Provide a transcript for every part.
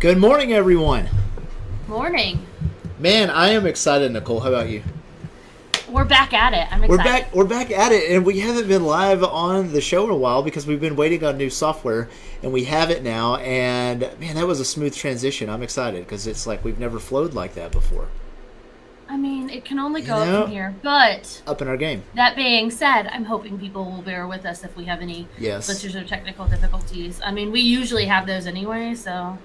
Good morning, everyone. Morning. Man, I am excited, Nicole. How about you? We're back at it. I'm excited. We're back at it, and we haven't been live on the show in a while because we've been waiting on new software, and we have it now. And man, that was a smooth transition. I'm excited because it's like we've never flowed like that before. I mean, it can only go up from here, but up in our game. That being said, I'm hoping people will bear with us if we have any glitches or technical difficulties. I mean, we usually have those anyway, so.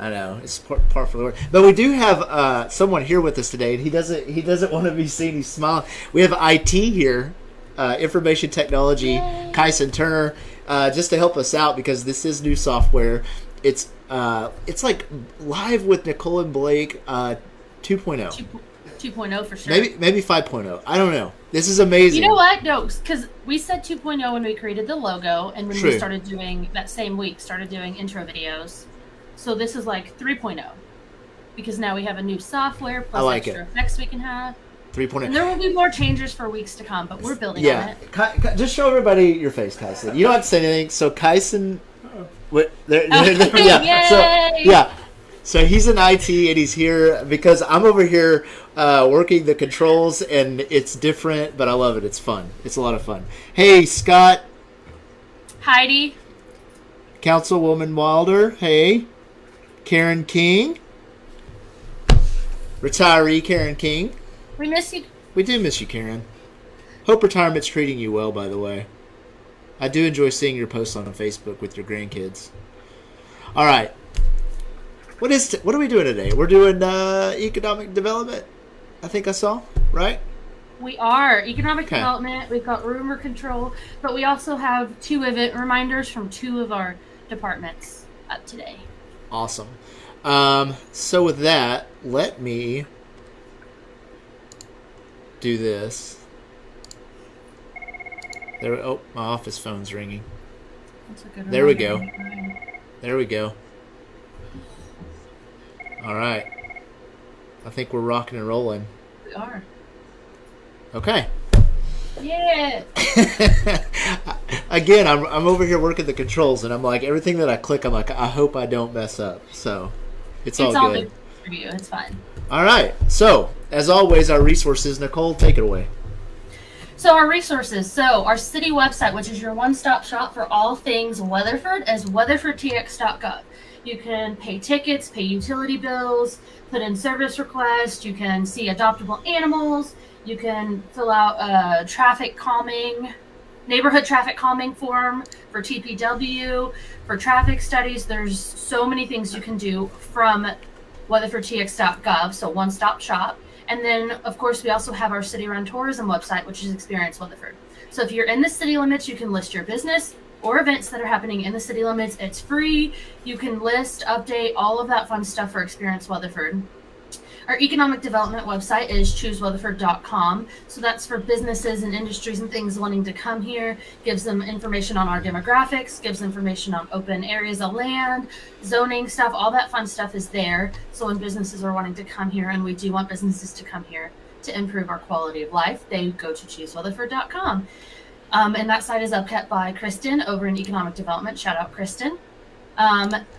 I know it's par for the word, but we do have someone here with us today, and he doesn't want to be seen. He's smiling. We have IT here, information technology, Yay. Kyson Turner, just to help us out because this is new software. It's like live with Nicole and Blake 2.0. 2.0 for sure. Maybe 5.0. I don't know. This is amazing. You know what? No, because we said 2.0 when we created the logo, and when we started doing that same week, started doing intro videos. So this is like 3.0 because now we have a new software plus extra effects we can have. 3.0. And there will be more changes for weeks to come, but we're building on it. Just show everybody your face, Kyson. You don't have to say anything. So Kyson, So he's in IT and he's here because I'm over here working the controls and it's different, but I love it. It's fun. It's a lot of fun. Hey, Scott. Heidi. Councilwoman Wilder. Hey. Karen King. Retiree Karen King. We miss you. We do miss you, Karen. Hope retirement's treating you well, by the way. I do enjoy seeing your posts on Facebook with your grandkids. All right. What are we doing today? We're doing economic development, I think I saw, right? We are. Economic development. We've got rumor control, but we also have 2 event reminders from 2 of our departments up today. Awesome. So with that, let me do this. Oh, my office phone's ringing. That's a good there we go. There we go. All right. I think we're rocking and rolling. We are. Okay. Yeah. Again, I'm over here working the controls, and I'm like, everything that I click, I'm like, I hope I don't mess up. So it's all good. Good for you. It's fine. All right. So as always, our resources. Nicole, take it away. So our resources. So our city website, which is your one-stop shop for all things Weatherford, is weatherfordtx.gov. You can pay tickets, pay utility bills, put in service requests. You can see adoptable animals. You can fill out a neighborhood traffic calming form for TPW, for traffic studies. There's so many things you can do from weatherfordtx.gov, so one-stop shop. And then, of course, we also have our city-run tourism website, which is Experience Weatherford. So if you're in the city limits, you can list your business or events that are happening in the city limits. It's free. You can list, update, all of that fun stuff for Experience Weatherford. Our economic development website is chooseweatherford.com. So that's for businesses and industries and things wanting to come here. Gives them information on our demographics, gives information on open areas of land, zoning stuff, all that fun stuff is there. So when businesses are wanting to come here, and we do want businesses to come here to improve our quality of life, they go to chooseweatherford.com. And that site is upkept by Kristen over in economic development. Shout out, Kristen.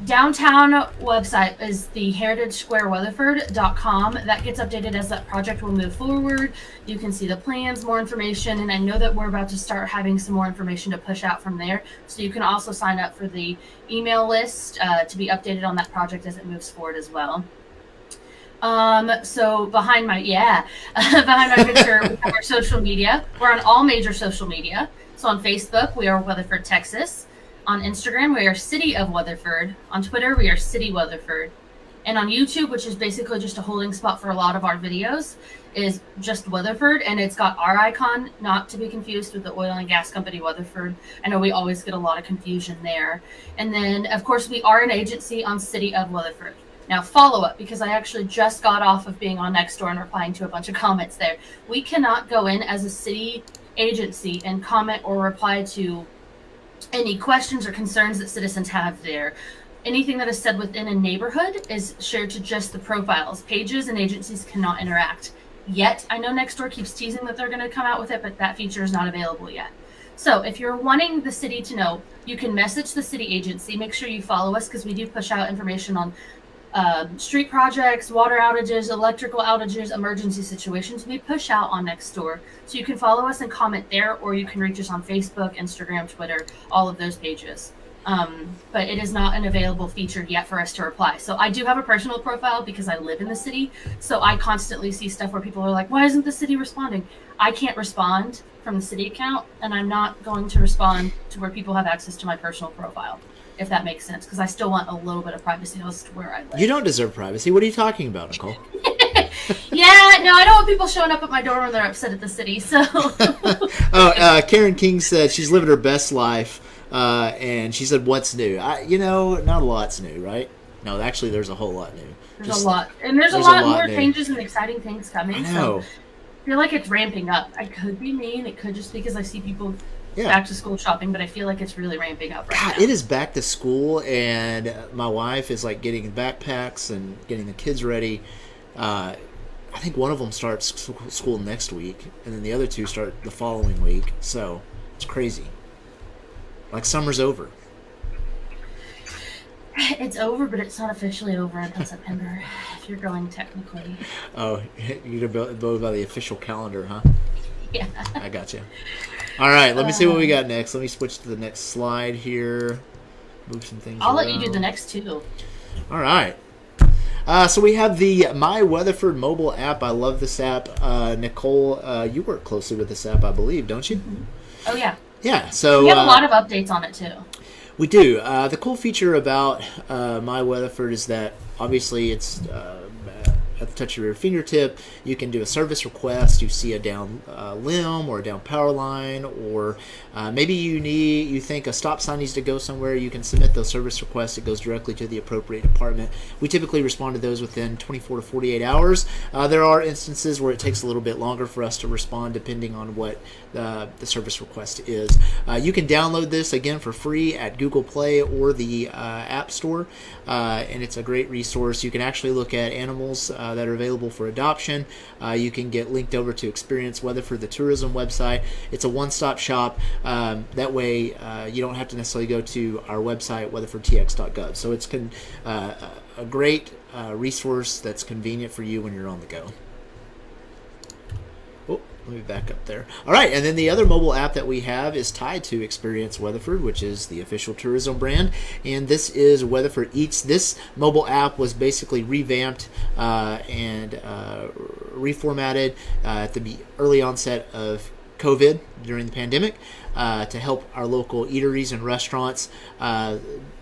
Downtown website is the heritagesquareweatherford.com. That gets updated as that project will move forward. You can see the plans, more information, and I know that we're about to start having some more information to push out from there. So you can also sign up for the email list to be updated on that project as it moves forward as well. So behind my picture, we have our social media. We're on all major social media. So on Facebook, we are Weatherford, Texas. On Instagram, we are City of Weatherford. On Twitter, we are City Weatherford. And on YouTube, which is basically just a holding spot for a lot of our videos, is just Weatherford. And it's got our icon, not to be confused with the oil and gas company Weatherford. I know we always get a lot of confusion there. And then, of course, we are an agency on City of Weatherford. Now, follow up, because I actually just got off of being on Nextdoor and replying to a bunch of comments there. We cannot go in as a city agency and comment or reply to any questions or concerns that citizens have there. Anything that is said within a neighborhood is shared to just the profiles. Pages and agencies cannot interact yet. I know Nextdoor keeps teasing that they're going to come out with it, but that feature is not available yet. So if you're wanting the city to know, you can message the city agency. Make sure you follow us because we do push out information on street projects, water outages, electrical outages, emergency situations, we push out on Nextdoor. So you can follow us and comment there, or you can reach us on Facebook, Instagram, Twitter, all of those pages. But it is not an available feature yet for us to reply. So I do have a personal profile because I live in the city. So I constantly see stuff where people are like, why isn't the city responding? I can't respond from the city account, and I'm not going to respond to where people have access to my personal profile, if that makes sense, because I still want a little bit of privacy as to where I live. You don't deserve privacy. What are you talking about, Nicole? Yeah, no, I don't want people showing up at my door when they're upset at the city, so... Karen King said she's living her best life, and she said, what's new? Not a lot's new, right? No, actually, there's a whole lot new. There's a lot. And there's a lot more changes and exciting things coming, so I feel like it's ramping up. I could be mean. It could just be because I see people... back to school shopping, but I feel like it's really ramping up right now. It is back to school, and my wife is like getting backpacks and getting the kids ready. I think one of them starts school next week, and then the other two start the following week. So it's crazy. Like summer's over. It's over, but it's not officially over until September, if you're going technically. Oh, you're going to go by the official calendar, huh? Yeah. I got you. All right, let me see what we got next. Let me switch to the next slide here. Move some things I'll around. let you do the next two. All right. So we have the My Weatherford mobile app. I love this app. Nicole, you work closely with this app, I believe, don't you? Mm-hmm. Oh, yeah. Yeah. So we have a lot of updates on it, too. We do. The cool feature about My Weatherford is that obviously it's at the touch of your fingertip. You can do a service request. You see a down limb or a down power line, or maybe you think a stop sign needs to go somewhere. You can submit those service requests. It goes directly to the appropriate department. We typically respond to those within 24 to 48 hours. There are instances where it takes a little bit longer for us to respond depending on what the service request is. You can download this again for free at Google Play or the App Store, and it's a great resource. You can actually look at animals that are available for adoption. You can get linked over to Experience Weatherford, the tourism website. It's a one-stop shop. That way you don't have to necessarily go to our website, weatherfordtx.gov. So it's a great resource that's convenient for you when you're on the go. Let me back up there. All right, and then the other mobile app that we have is tied to Experience Weatherford, which is the official tourism brand, and this is Weatherford Eats. This mobile app was basically revamped and reformatted at the early onset of COVID during the pandemic to help our local eateries and restaurants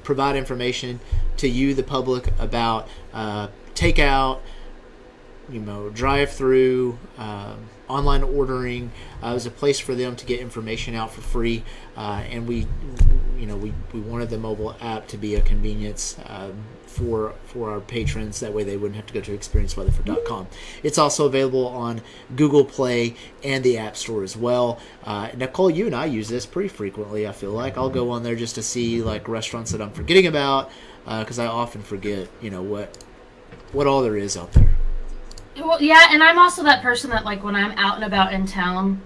provide information to you, the public, about takeout, drive-through, online ordering. It was a place for them to get information out for free, and we wanted the mobile app to be a convenience for our patrons. That way they wouldn't have to go to experienceweatherford.com. It's also available on Google Play and the App Store as well. Nicole, you and I use this pretty frequently. I feel like I'll go on there just to see like restaurants that I'm forgetting about, because I often forget what all there is out there. Well, yeah, and I'm also that person that, like, when I'm out and about in town,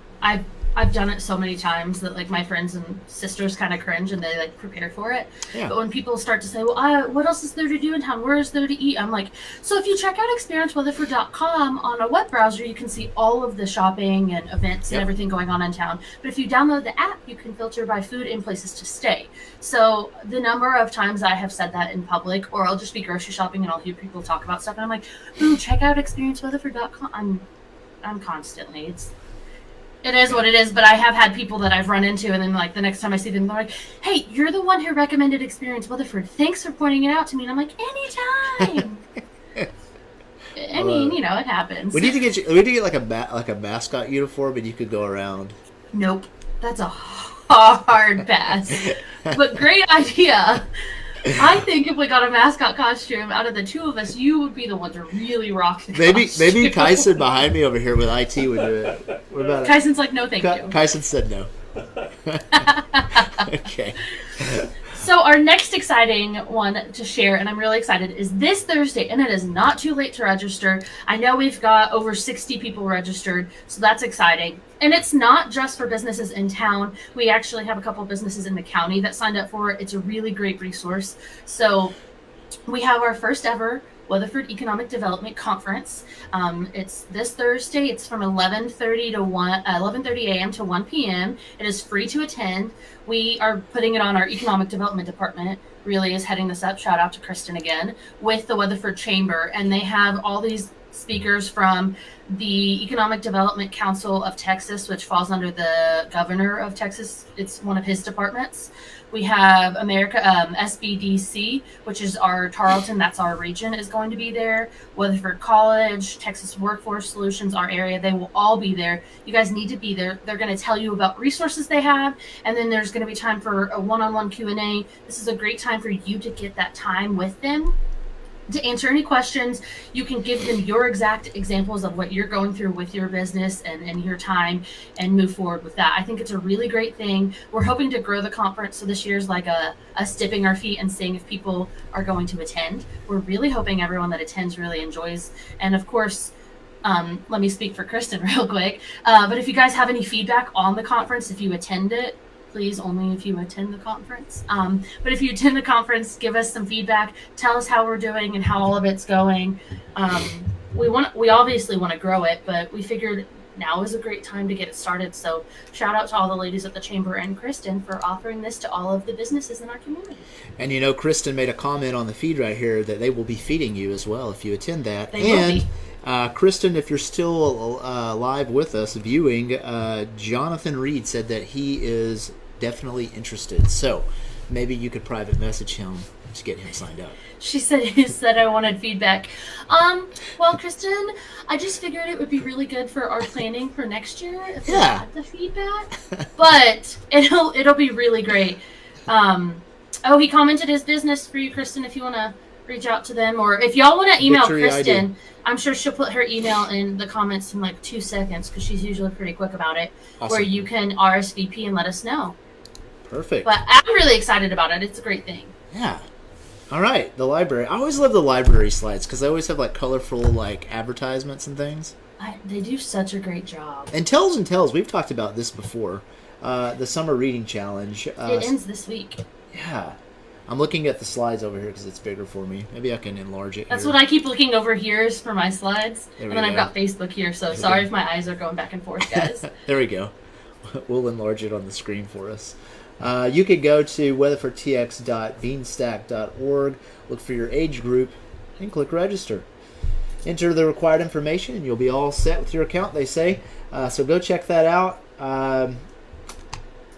I've done it so many times that, like, my friends and sisters kind of cringe and they, like, prepare for it. Yeah. But when people start to say, well, what else is there to do in town? Where is there to eat? I'm like, so if you check out experienceweatherford.com on a web browser, you can see all of the shopping and events and everything going on in town. But if you download the app, you can filter by food and places to stay. So the number of times I have said that in public, or I'll just be grocery shopping and I'll hear people talk about stuff, and I'm like, ooh, check out experienceweatherford.com. I'm constantly, it is what it is, but I have had people that I've run into, and then, like, the next time I see them, they're like, hey, you're the one who recommended Experience Weatherford. Thanks for pointing it out to me. And I'm like, anytime. I mean, it happens. We need to get like a mascot uniform, and you could go around. Nope. That's a hard pass. But great idea. I think if we got a mascot costume out of the two of us, you would be the one to really rock the costume. Maybe Kyson behind me over here with IT would do it. What about Kyson's like, no, thank you. Kyson said no. Okay. So our next exciting one to share, and I'm really excited, is this Thursday, and it is not too late to register. I know we've got over 60 people registered, so that's exciting. And it's not just for businesses in town. We actually have a couple businesses in the county that signed up for it. It's a really great resource. So we have our first ever Weatherford Economic Development Conference. It's this Thursday. It's from 11:30 a.m. to 1 p.m. It is free to attend. We are putting it on our Economic Development Department. Really is heading this up. Shout out to Kristen again with the Weatherford Chamber, and they have all these speakers from the Economic Development Council of Texas, which falls under the governor of Texas. It's one of his departments. We have SBDC, which is our Tarleton, that's our region, is going to be there. Weatherford College, Texas Workforce Solutions, our area, they will all be there. You guys need to be there. They're going to tell you about resources they have, and then there's going to be time for a one-on-one Q&A. This is a great time for you to get that time with them to answer any questions. You can give them your exact examples of what you're going through with your business and your time, and move forward with that. I think it's a really great thing. We're hoping to grow the conference, so this year's like us dipping our feet and seeing if people are going to attend. We're really hoping everyone that attends really enjoys. And of course, let me speak for Kristen real quick. But if you guys have any feedback on the conference, if you attend it, please only if you attend the conference. But if you attend the conference, give us some feedback. Tell us how we're doing and how all of it's going. We obviously want to grow it, but we figured now is a great time to get it started. So shout out to all the ladies at the Chamber and Kristen for offering this to all of the businesses in our community. And Kristen made a comment on the feed right here that they will be feeding you as well if you attend that. Kristen, if you're still live with us viewing, Jonathan Reed said that he is definitely interested. So maybe you could private message him to get him signed up. He said I wanted feedback. Well, Kristen, I just figured it would be really good for our planning for next year if we had the feedback. But it'll be really great. He commented his business for you, Kristen, if you want to reach out to them, or if y'all want to email Kristen, I'm sure she'll put her email in the comments in like 2 seconds because she's usually pretty quick about it. Awesome. Where you can RSVP and let us know. Perfect. But I'm really excited about it. It's a great thing. Yeah. All right, the library. I always love the library slides because they always have like colorful like advertisements and things. They do such a great job. And Tells and Tells, we've talked about this before. The summer reading challenge. It ends this week. Yeah. I'm looking at the slides over here because it's bigger for me. Maybe I can enlarge it. That's what I keep looking over here is for my slides. And then I've got Facebook here, so sorry if my eyes are going back and forth, guys. There we go. We'll enlarge it on the screen for us. You can go to weatherfordtx.beanstack.org, look for your age group, and click register. Enter the required information, and you'll be all set with your account, they say. So go check that out.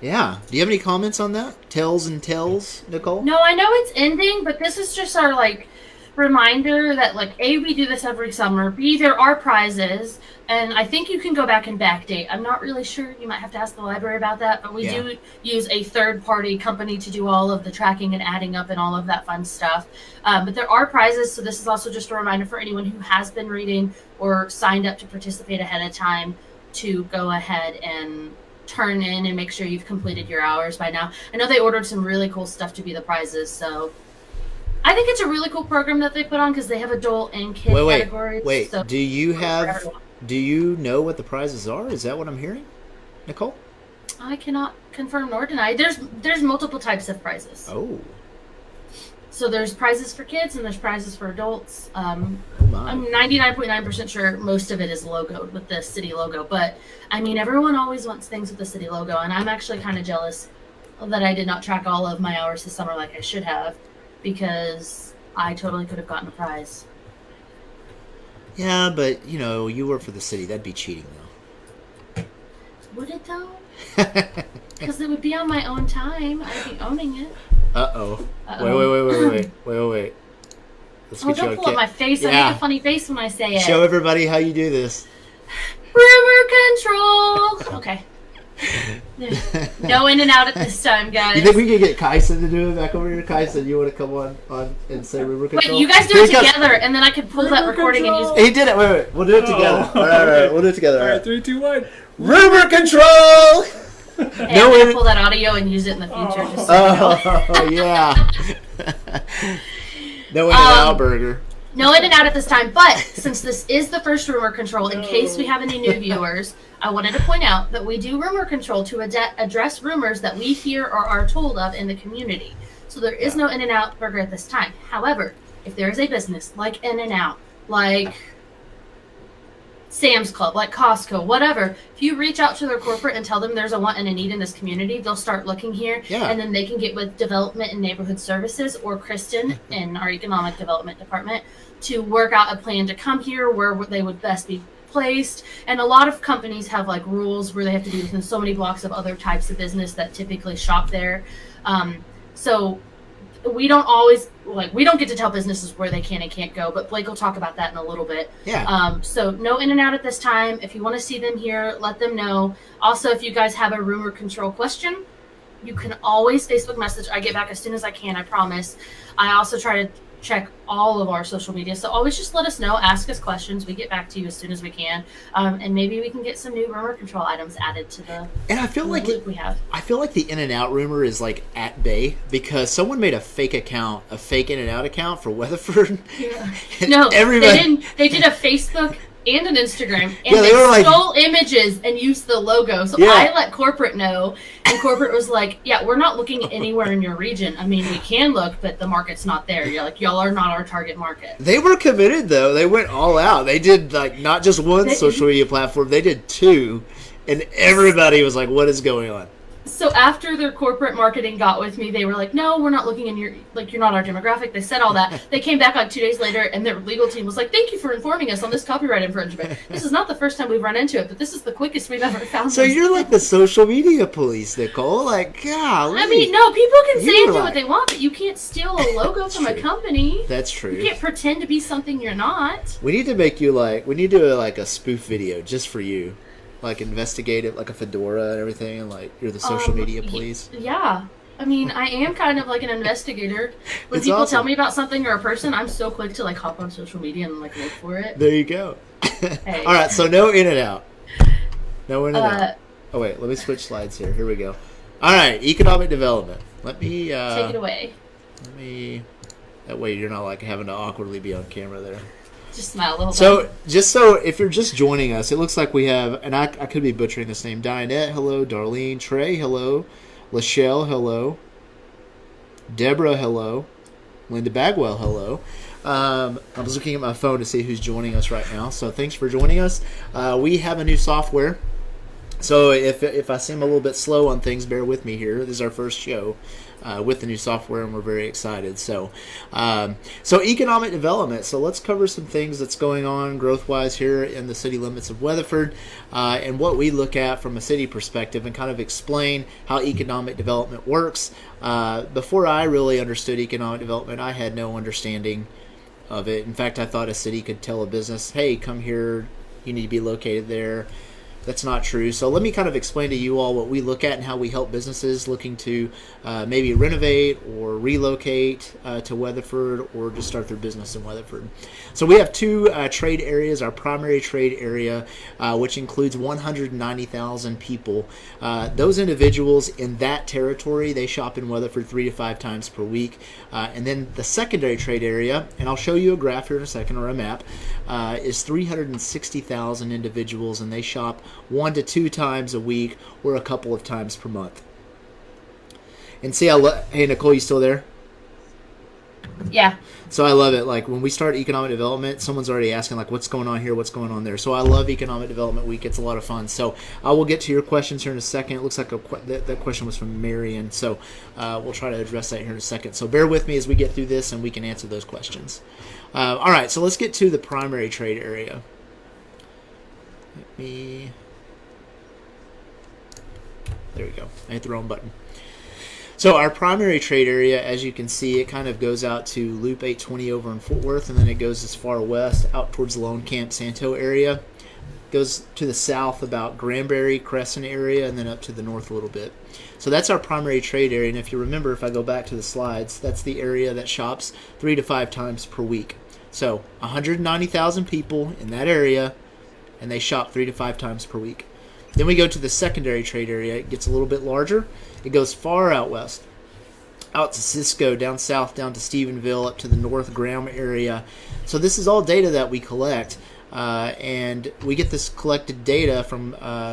Yeah. Do you have any comments on that? Tells and Tells, Nicole? No, I know it's ending, but this is just our, reminder that, A, we do this every summer. B, there are prizes, and I think you can go back and backdate. I'm not really sure. You might have to ask the library about that, but we do use a third-party company to do all of the tracking and adding up and all of that fun stuff. But there are prizes, so this is also just a reminder for anyone who has been reading or signed up to participate ahead of time to go ahead and turn in and make sure you've completed your hours by now. I know they ordered some really cool stuff to be the prizes, so I think it's a really cool program that they put on because they have adult and kid categories. Wait, so do you know what the prizes are? Is that what I'm hearing, Nicole? I cannot confirm nor deny. There's multiple types of prizes. Oh. So there's prizes for kids and there's prizes for adults. I'm 99.9% sure most of it is logoed with the city logo. But, everyone always wants things with the city logo. And I'm actually kind of jealous that I did not track all of my hours this summer like I should have. Because I totally could have gotten a prize. Yeah, but, you work for the city. That'd be cheating, though. Would it, though? Because it would be on my own time. I'd be owning it. Uh-oh. Wait. Don't pull up my face. Yeah. I make a funny face when I say it. Show everybody how you do this. Rumor control. Okay. No in and out at this time, guys. You think we could get Kyson to do it back over here? Kyson, you want to come on and say rumor control? Wait, you guys do it together, and then I can pull that recording and use it. He did it. Wait. We'll do it together. All right. We'll do it together. All right, 3, 2, 1. Rumor control! Hey, I'm going to pull that audio and use it in the future. Just so yeah. No in and out burger. No in and out at this time, but since this is the first rumor control, in case we have any new viewers, I wanted to point out that we do rumor control to address rumors that we hear or are told of in the community. So there is no in and out burger at this time. However, if there is a business like In-N-Out, like Sam's Club, like Costco, whatever, if you reach out to their corporate and tell them there's a want and a need in this community, they'll start looking here. Yeah. And then they can get with Development and Neighborhood Services or Kristen in our Economic Development Department to work out a plan to come here where they would best be placed. And a lot of companies have like rules where they have to be within so many blocks of other types of business that typically shop there. So we don't always we don't get to tell businesses where they can and can't go, but Blake will talk about that in a little bit. Yeah. So no In-N-Out at this time. If you want to see them here, let them know. Also, if you guys have a rumor control question, you can always Facebook message. I get back as soon as I can, I promise. I also try to check all of our social media, so always just let us know, ask us questions. We get back to you as soon as we can, and maybe we can get some new rumor control items added to the. And I feel like we have. I feel like the In-N-Out rumor is like at bay because someone made a fake In-N-Out account for Weatherford. Yeah. And No, everybody. they didn't. They did a Facebook and an Instagram, and Yeah, they they were like- stole images and used the logo. So Yeah. I let corporate know, and corporate was like, "Yeah, we're not looking anywhere in your region. I mean, we can look, but the market's not there. You're like, y'all are not our target market." They were committed though. They went all out. They did like not just one social media platform. They did two, and everybody was like, "What is going on?" So after their corporate marketing got with me, they were like, "No, we're not looking in your you're not our demographic." They said all that. They came back like 2 days later, and their legal team was like, "Thank you for informing us on this copyright infringement. This is not the first time we've run into it, but this is the quickest we've ever found." So you're like the social media police, Nicole. Like, golly. I mean, no, people can say You and were do what like- they want, but you can't steal a logo from a true. company. That's true. You can't pretend to be something you're not. We need to make you we need to do like a spoof video just for you. Like investigative, like a fedora and everything, and like you're the social media police. Yeah. I mean, I am kind of like an investigator. When It's people awesome. tell me about something or a person, I'm so quick to like hop on social media and like look for it. There you go. Hey. All right, so no In-N-Out. No In-N-Out. Oh wait, let me switch slides here. Here we go. All right, economic development. Let me Take it away. Let me. That way you're not like having to awkwardly be on camera there. Just smile a little So, if you're just joining us, it looks like we have, and I could be butchering this name, Dianette, hello, Darlene, Trey, hello, Lachelle, hello, Deborah, hello, Linda Bagwell, hello. I was looking at my phone to see who's joining us right now, so thanks for joining us. We have a new software, so if I seem a little bit slow on things, bear with me here. This is our first show. With the new software, and we're very excited. So economic development. So let's cover some things that's going on growth-wise here in the city limits of Weatherford, and what we look at from a city perspective, and kind of explain how economic development works. Before I really understood economic development, I had no understanding of it. In fact, I thought a city could tell a business, "Hey, come here. You need to be located there." That's not true. So let me kind of explain to you all what we look at and how we help businesses looking to maybe renovate or relocate to Weatherford or just start their business in Weatherford. So we have two trade areas. Our primary trade area, which includes 190,000 people. Those individuals in that territory, they shop in Weatherford 3 to 5 times per week. And then the secondary trade area, and I'll show you a graph here in a second or a map, is 360,000 individuals, and they shop 1 to 2 times a week or a couple of times per month. And see, hey Nicole, you still there? Yeah. So I love it. Like when we start economic development, someone's already asking like, what's going on here? What's going on there? So I love economic development week. It's a lot of fun. So I will get to your questions here in a second. It looks like that question was from Marion. So we'll try to address that here in a second. So bear with me as we get through this and we can answer those questions. All right. So let's get to the primary trade area. There we go. I hit the wrong button. So our primary trade area, as you can see, it kind of goes out to Loop 820 over in Fort Worth, and then it goes as far west out towards the Lone Camp Santo area. Goes to the south about Granbury, Crescent area, and then up to the north a little bit. So that's our primary trade area, and if you remember, if I go back to the slides, that's the area that shops 3 to 5 times per week. So 190,000 people in that area, and they shop 3 to 5 times per week. Then we go to the secondary trade area. It gets a little bit larger. It goes far out west, out to Cisco, down south, down to Stephenville, up to the North Graham area. So this is all data that we collect, and we get this collected data from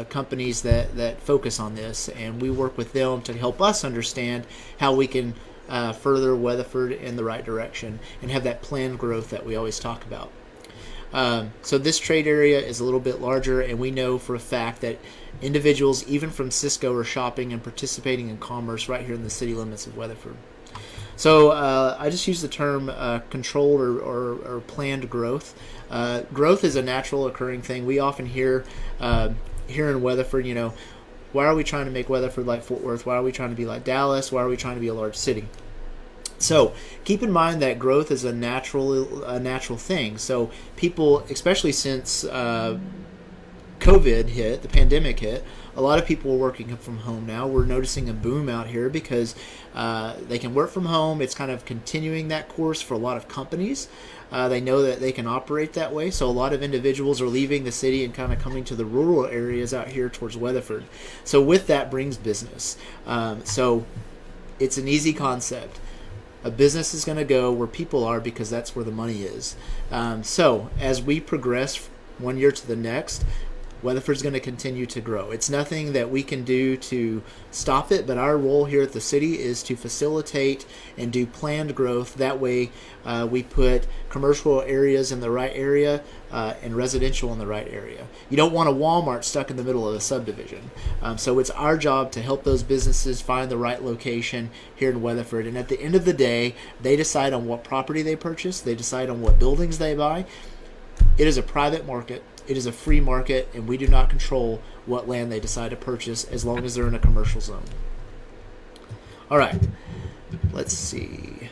companies that focus on this, and we work with them to help us understand how we can further Weatherford in the right direction and have that planned growth that we always talk about. So this trade area is a little bit larger, and we know for a fact that individuals, even from Cisco, are shopping and participating in commerce right here in the city limits of Weatherford. So I just use the term controlled or planned growth. Growth is a natural occurring thing. We often hear here in Weatherford, why are we trying to make Weatherford like Fort Worth? Why are we trying to be like Dallas? Why are we trying to be a large city? So keep in mind that growth is a natural thing. So people, especially since COVID hit, the pandemic hit, a lot of people are working from home now. We're noticing a boom out here because they can work from home. It's kind of continuing that course for a lot of companies. They know that they can operate that way. So a lot of individuals are leaving the city and kind of coming to the rural areas out here towards Weatherford. So with that brings business. So it's an easy concept. A business is going to go where people are because that's where the money is. So as we progress one year to the next, Weatherford's going to continue to grow. It's nothing that we can do to stop it, but our role here at the city is to facilitate and do planned growth. That way we put commercial areas in the right area and residential in the right area. You don't want a Walmart stuck in the middle of a subdivision. So it's our job to help those businesses find the right location here in Weatherford. And at the end of the day, they decide on what property they purchase. They decide on what buildings they buy. It is a private market. It is a free market, and we do not control what land they decide to purchase as long as they're in a commercial zone. All right. Let's see.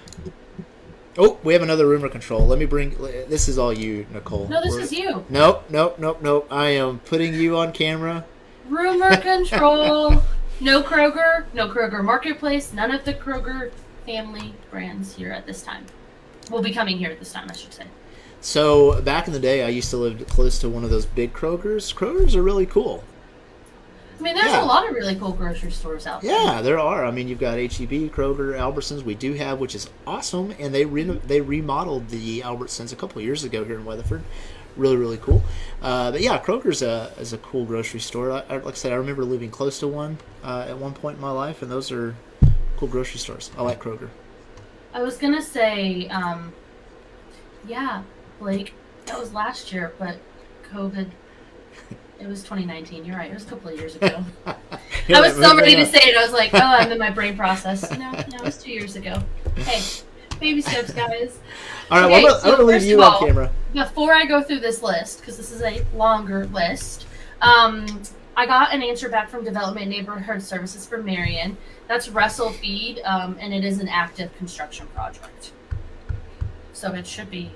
Oh, we have another rumor control. Let me bring... This is all you, Nicole. No, this is you. Nope. I am putting you on camera. Rumor control. No Kroger Marketplace, none of the Kroger family brands here at this time. Will be coming here at this time, I should say. So back in the day, I used to live close to one of those big Krogers. Krogers are really cool. I mean, there's a lot of really cool grocery stores out there. Yeah, there are. I mean, you've got H-E-B, Kroger, Albertsons. We do have, which is awesome, and they remodeled the Albertsons a couple of years ago here in Weatherford. Really, really cool. But yeah, Kroger's is a cool grocery store. Like I said, I remember living close to one at one point in my life, and those are cool grocery stores. I like Kroger. I was gonna say, yeah, Blake, that was last year, but COVID. It was 2019. You're right. It was a couple of years ago. I was so ready to say it. I was like, oh, I'm in my brain process. No, it was 2 years ago. Hey, baby steps, guys. All right, okay, well, I'm going to leave you on camera. Before I go through this list, because this is a longer list, I got an answer back from Development and Neighborhood Services for Marion. That's Russell Feed, and it is an active construction project. So it should be.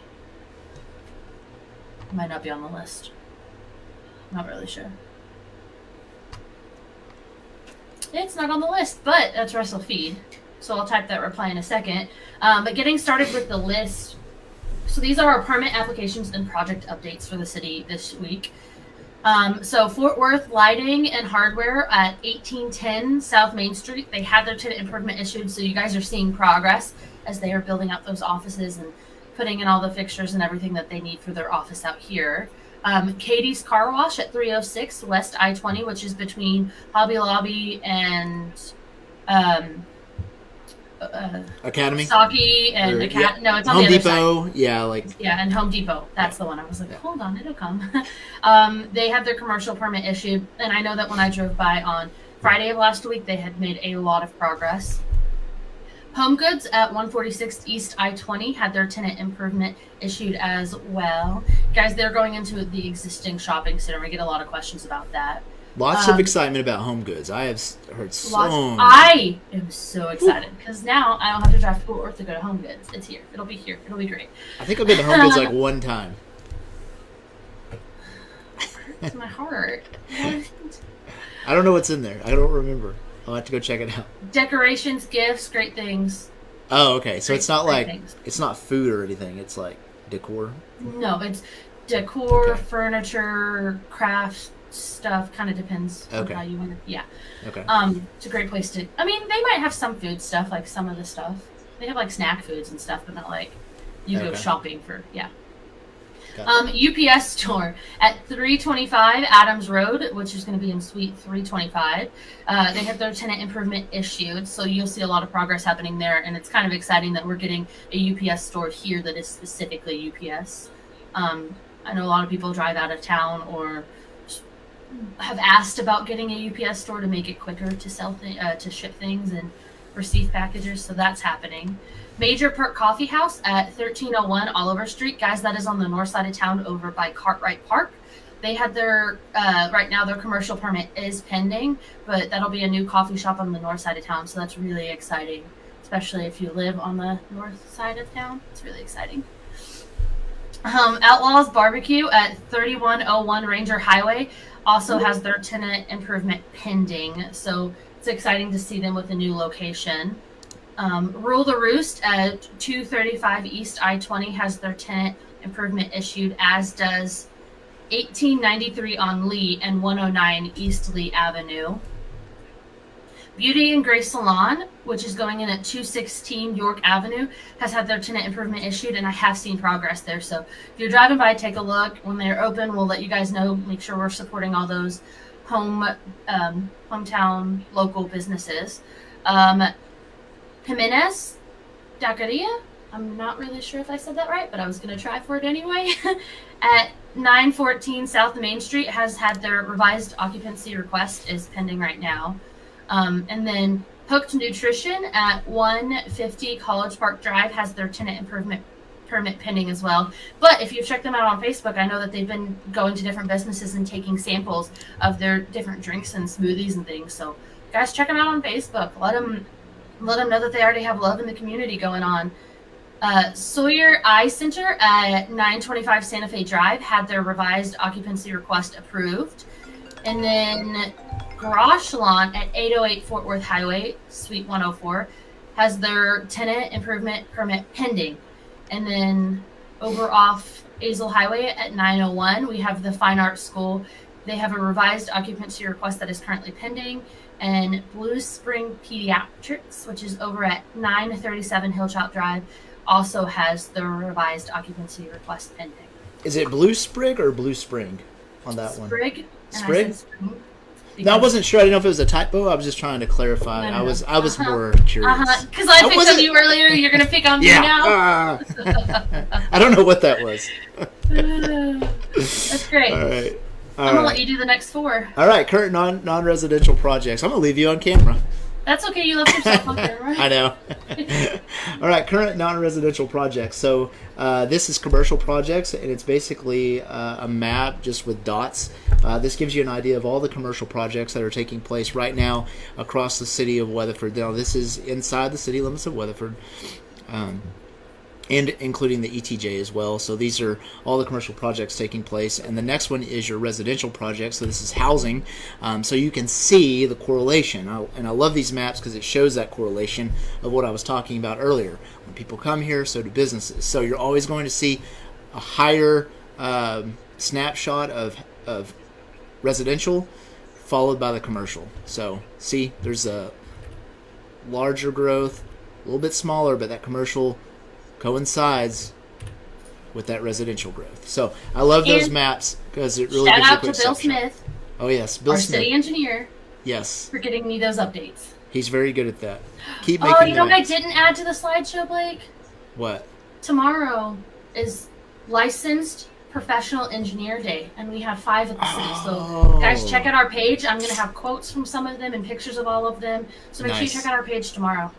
Might not be on the list. Not really sure. It's not on the list, but that's Russell Feed. So I'll type that reply in a second. But getting started with the list. So these are our permit applications and project updates for the city this week. So Fort Worth Lighting and Hardware at 1810 South Main Street. They had their tenant improvement issued, so you guys are seeing progress as they are building out those offices and putting in all the fixtures and everything that they need for their office out here. Katie's Car Wash at 306 West I-20, which is between Hobby Lobby and Academy? Saki and Academy. Yeah. No, it's on Home the other Depot. side. Yeah, and Home Depot. That's the one. I was like, hold on, it'll come. They had their commercial permit issued, and I know that when I drove by on Friday of last week, they had made a lot of progress. Home Goods at 146 East I-20 had their tenant improvement issued as well. Guys, they're going into the existing shopping center. We get a lot of questions about that. Lots of excitement about Home Goods. I have heard so much. I am so excited because now I don't have to drive to Fort Worth to go to Home Goods. It's here. It'll be here. It'll be great. I think I've been to Home Goods like one time. It's my heart. I don't know what's in there. I don't remember. I'll have to go check it out. Decorations, gifts, great things. Oh, okay. So it's not like it's not food or anything. It's like decor. No, it's decor, furniture, craft stuff. Kind of depends on how you want to. Yeah. Okay. It's a great place to. I mean, they might have some food stuff, like some of the stuff. They have like snack foods and stuff, but not like you go shopping for. Yeah. UPS store at 325 Adams Road, which is going to be in Suite 325. They have their tenant improvement issued, so you'll see a lot of progress happening there, and it's kind of exciting that we're getting a UPS store here that is specifically UPS. I know a lot of people drive out of town or have asked about getting a UPS store to make it quicker to to ship things and receive packages, so that's happening. Major Perk Coffee House at 1301 Oliver Street. Guys, that is on the north side of town over by Cartwright Park. They had their, right now their commercial permit is pending, but that'll be a new coffee shop on the north side of town, so that's really exciting, especially if you live on the north side of town. It's really exciting. Outlaws Barbecue at 3101 Ranger Highway also has their tenant improvement pending, so it's exciting to see them with a new location. Rule the Roost at 235 East I-20 has their tenant improvement issued, as does 1893 on Lee and 109 East Lee Avenue. Beauty and Grace Salon, which is going in at 216 York Avenue, has had their tenant improvement issued, and I have seen progress there. So if you're driving by, take a look. When they're open, we'll let you guys know. Make sure we're supporting all those hometown local businesses. Jimenez Taqueria, I'm not really sure if I said that right, but I was going to try for it anyway, at 914 South Main Street has had their revised occupancy request is pending right now. And then Hooked Nutrition at 150 College Park Drive has their tenant improvement permit pending as well. But if you've checked them out on Facebook, I know that they've been going to different businesses and taking samples of their different drinks and smoothies and things. So guys, check them out on Facebook. Let them know that they already have love in the community going on. Sawyer Eye Center at 925 Santa Fe Drive had their revised occupancy request approved. And then Garage Salon at 808 Fort Worth Highway, Suite 104, has their tenant improvement permit pending. And then over off Azle Highway at 901, we have the Fine Arts School. They have a revised occupancy request that is currently pending. And Blue Spring Pediatrics, which is over at 937 Hilltop Drive, also has the revised occupancy request pending. Is it Blue Sprig or Blue Spring on that one? Sprig. Sprig? No, I wasn't sure. I didn't know if it was a typo. I was just trying to clarify. No. I was more curious. Because I picked on you earlier. You're going to pick on me now. I don't know what that was. That's great. All right. I'm going to let you do the next 4. All right. Current non-residential projects. I'm going to leave you on camera. That's okay. You left yourself on camera. I know. All right. Current non-residential projects. So this is commercial projects, and it's basically a map just with dots. This gives you an idea of all the commercial projects that are taking place right now across the city of Weatherford. Now, this is inside the city limits of Weatherford. And including the ETJ as well. So these are all the commercial projects taking place. And the next one is your residential project. So this is housing. So you can see the correlation. And I love these maps because it shows that correlation of what I was talking about earlier. When people come here, so do businesses. So you're always going to see a higher snapshot of residential followed by the commercial. So see, there's a larger growth, a little bit smaller, but that commercial coincides with that residential growth. So I love those maps because it really shout gives you a out quick to Bill snapshot. Smith, Oh yes, Bill our Smith. city engineer, Yes, for getting me those updates. he's very good at that. Keep making. Oh, you know what I notes. didn't add to the slideshow, Blake? What? Tomorrow is licensed professional engineer day, and we have 5 at the city. So guys, check out our page. I'm going to have quotes from some of them and pictures of all of them. So make sure you check out our page tomorrow.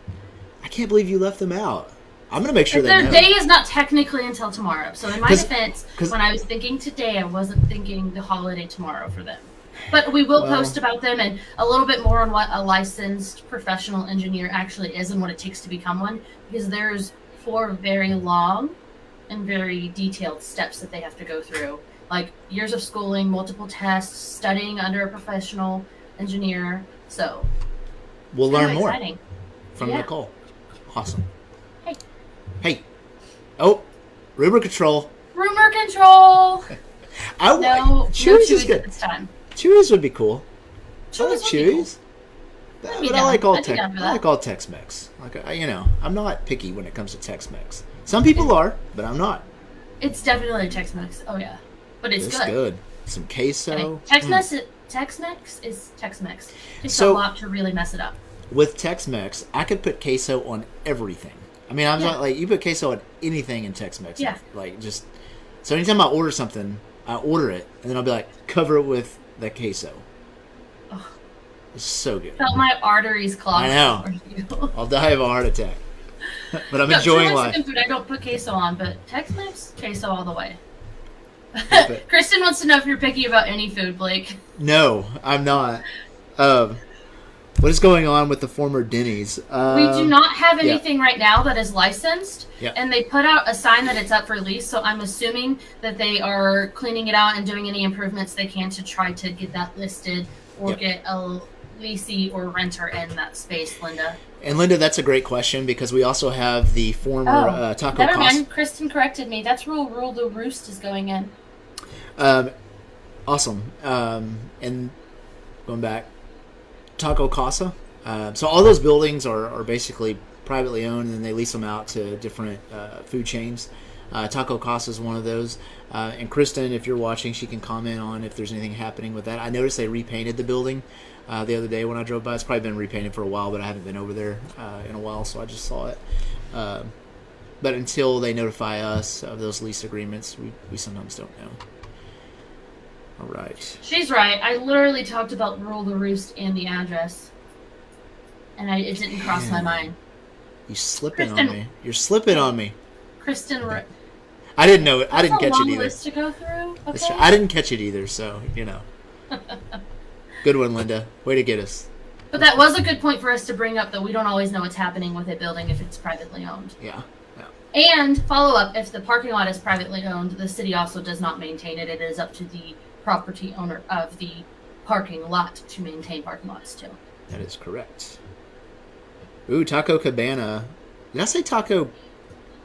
I can't believe you left them out. I'm going to make sure they Their know. day is not technically until tomorrow. So in my defense, when I was thinking today, I wasn't thinking the holiday tomorrow for them. But we will post about them and a little bit more on what a licensed professional engineer actually is and what it takes to become one, because there's 4 very long and very detailed steps that they have to go through, like years of schooling, multiple tests, studying under a professional engineer. So we'll learn more exciting. from Nicole. Awesome. Hey. Oh, rumor control. Rumor control. No Chewy's is good. this time. Chewy's would be cool. I like Chewy's would be Chewy's. I'd But be I down. like all I'd be down for I that. like all Tex-Mex. Like I'm not picky when it comes to Tex-Mex. Some people are, but I'm not. It's definitely Tex-Mex. Oh yeah, but it's It's good. good. Some queso. Tex-Mex, Tex-Mex is Tex-Mex. It takes a So- lot to really mess it up. With Tex-Mex, I could put queso on everything. I mean, I'm not like you put queso on anything in Tex-Mex. Yeah. Like just so anytime I order something, I order it and then I'll be like, cover it with the queso. Ugh. It's so good. Felt my arteries clogged. I know. For you. I'll die of a heart attack. But I'm No, enjoying true life. Mexican food I don't put queso on, but Tex-Mex, queso all the way. But- Kristen wants to know if you're picky about any food, Blake. No, I'm not. What is going on with the former Denny's? We do not have anything right now that is licensed, Yeah. and they put out a sign that it's up for lease, so I'm assuming that they are cleaning it out and doing any improvements they can to try to get that listed or Yep. get a leasee or renter in that space, Linda. And Linda, that's a great question because we also have the former Taco Never Casa. mind. Kristen corrected me. That's Rule the Roost is going in. Awesome. And going back, Taco Casa. So all those buildings are basically privately owned, and they lease them out to different food chains. Taco Casa is one of those. And Kristen, if you're watching, she can comment on if there's anything happening with that. I noticed they repainted the building the other day when I drove by. It's probably been repainted for a while, but I haven't been over there in a while, so I just saw it. But until they notify us of those lease agreements, we sometimes don't know. All right. She's right. I literally talked about Rule the Roost and the address, and it didn't cross my mind. You slipping Kristen- on me. You're slipping on me. Kristen, I didn't know it. I didn't that's a catch it long either. list to go through. That's Okay. true. I didn't catch it either, so, you know. Good one, Linda. Way to get us. But that was a good point for us to bring up that we don't always know what's happening with a building if it's privately owned. Yeah. And follow up, if the parking lot is privately owned, the city also does not maintain it. It is up to the property owner of the parking lot to maintain parking lots too. That is correct. Ooh, Taco Cabana. Did I say Taco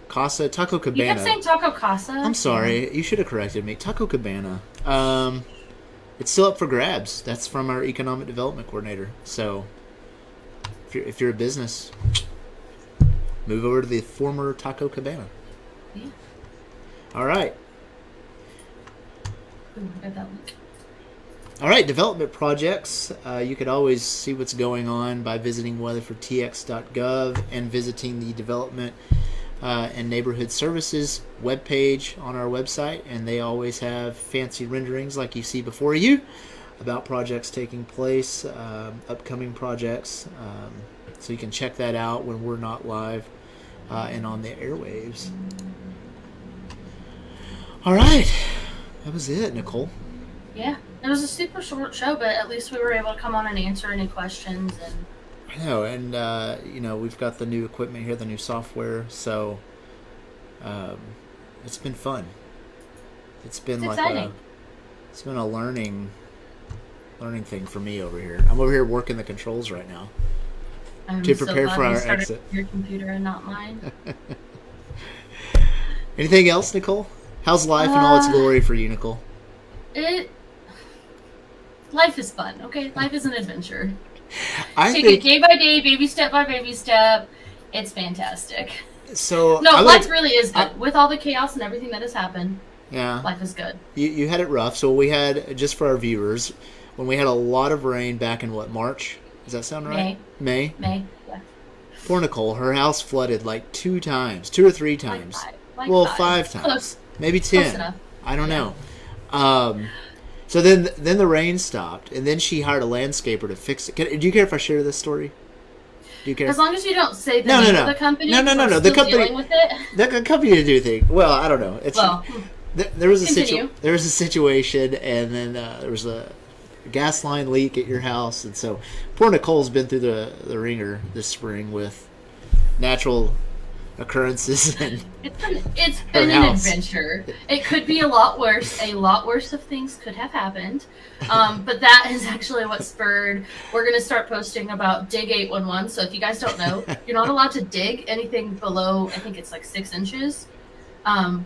Casa? Taco You Cabana. kept saying Taco Casa. I'm sorry. You should have corrected me. Taco Cabana. It's still up for grabs. That's from our economic development coordinator. So, if you're a business, move over to the former Taco Cabana. Yeah. All right. Ooh, I got that link. All right, development projects. You could always see what's going on by visiting weatherfordtx.gov and visiting the Development and Neighborhood Services webpage on our website, and they always have fancy renderings like you see before you about projects taking place, upcoming projects, so you can check that out when we're not live and on the airwaves. All right, that was it, Nicole. Yeah. It was a super short show, but at least we were able to come on and answer any questions. And I know, and we've got the new equipment here, the new software, so it's been fun. It's been exciting. It's been a learning thing for me over here. I'm over here working the controls right now. I'm To so prepare glad for you our started exit. with your computer and not mine. Anything else, Nicole? How's life in all its glory for you, Nicole? Life is fun, okay? Life is an adventure. I Take think it day by day, baby step by baby step. It's fantastic. so. No, I life like- really is good. With all the chaos and everything that has happened, Yeah, life is good. you had it rough. So we had, just for our viewers, when we had a lot of rain back in March? Does that sound right? May. May. Yeah. Poor Nicole, her house flooded like 2 or 3 times. Like five times. Close. Maybe Close 10. enough. I don't know. So then the rain stopped, and then she hired a landscaper to fix it. Do you care if I share this story? Do you care? As long as you don't say the No, name no. of the company, No. we're The still company- dealing with it. The company to do things. Well, I don't know. It's Well, there was a continue. there was a situation, and then there was a gas line leak at your house, and so poor Nicole's been through the ringer this spring with natural occurrences and It's Her been an house. adventure. It could be a lot worse. A lot worse of things could have happened. But that is actually what spurred. We're going to start posting about Dig 811. So if you guys don't know, you're not allowed to dig anything below, I think it's like 6 inches.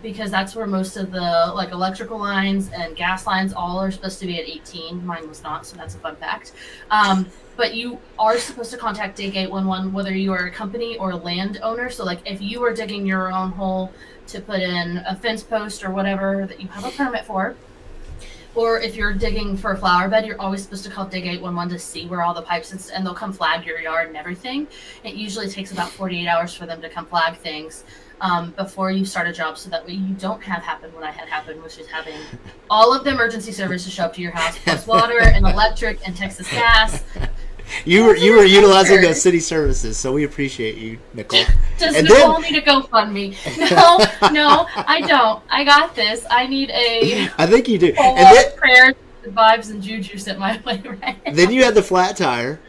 because that's where most of the like electrical lines and gas lines all are supposed to be at 18. Mine was not, so that's a fun fact. But you are supposed to contact Dig 811 whether you are a company or a landowner. So like if you are digging your own hole to put in a fence post or whatever that you have a permit for, or if you're digging for a flower bed, you're always supposed to call Dig 811 to see where all the pipes and they'll come flag your yard and everything. It usually takes about 48 hours for them to come flag things before you start a job, so that way you don't have happen what I had happen, which is having all of the emergency services show up to your house, plus water and electric and Texas gas. You were utilizing those city services, so we appreciate you, Nicole. Does Nicole need a GoFundMe? No, I don't. I got this. I need a. I think you do. And then, prayers, vibes, and juju sent my way right now. Then you had the flat tire.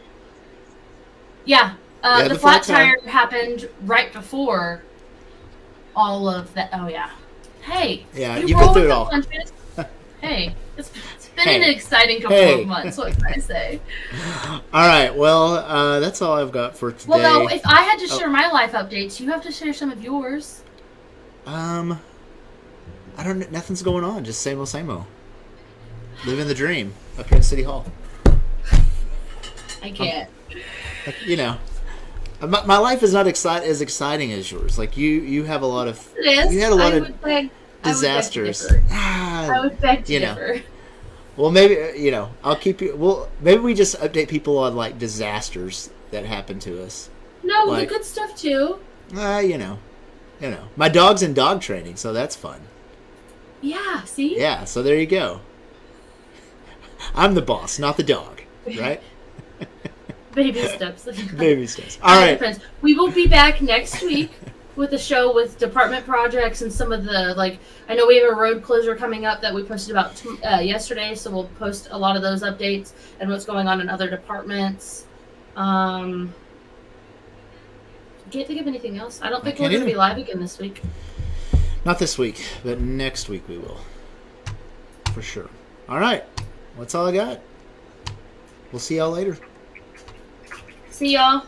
Yeah, the flat tire happened right before all of that. Oh yeah. Hey. Yeah, you've been through it all. Hey. It's been an exciting couple of months. What can I say? All right. Well, that's all I've got for today. Well, no. If I had to share my life updates, you have to share some of yours. I don't. Nothing's going on. Just same old, same old. Living the dream up here at City Hall. I can't. You know, my life is not as exciting as yours. Like you have a lot of. It is. You had a lot of disasters. I would beg to differ. Well, maybe I'll keep you. Well, maybe we just update people on like disasters that happen to us. No, like, the good stuff too. My dog's in dog training, so that's fun. Yeah. See. Yeah. So there you go. I'm the boss, not the dog, right? Baby steps. Baby steps. All right. Friends. We will be back next week with a show with department projects and some of the, like, I know we have a road closure coming up that we posted about yesterday, so we'll post a lot of those updates and what's going on in other departments. Can't think of anything else. I don't think we're going to be live again this week. Not this week, but next week we will. For sure. All right. That's all I got. We'll see y'all later. See y'all.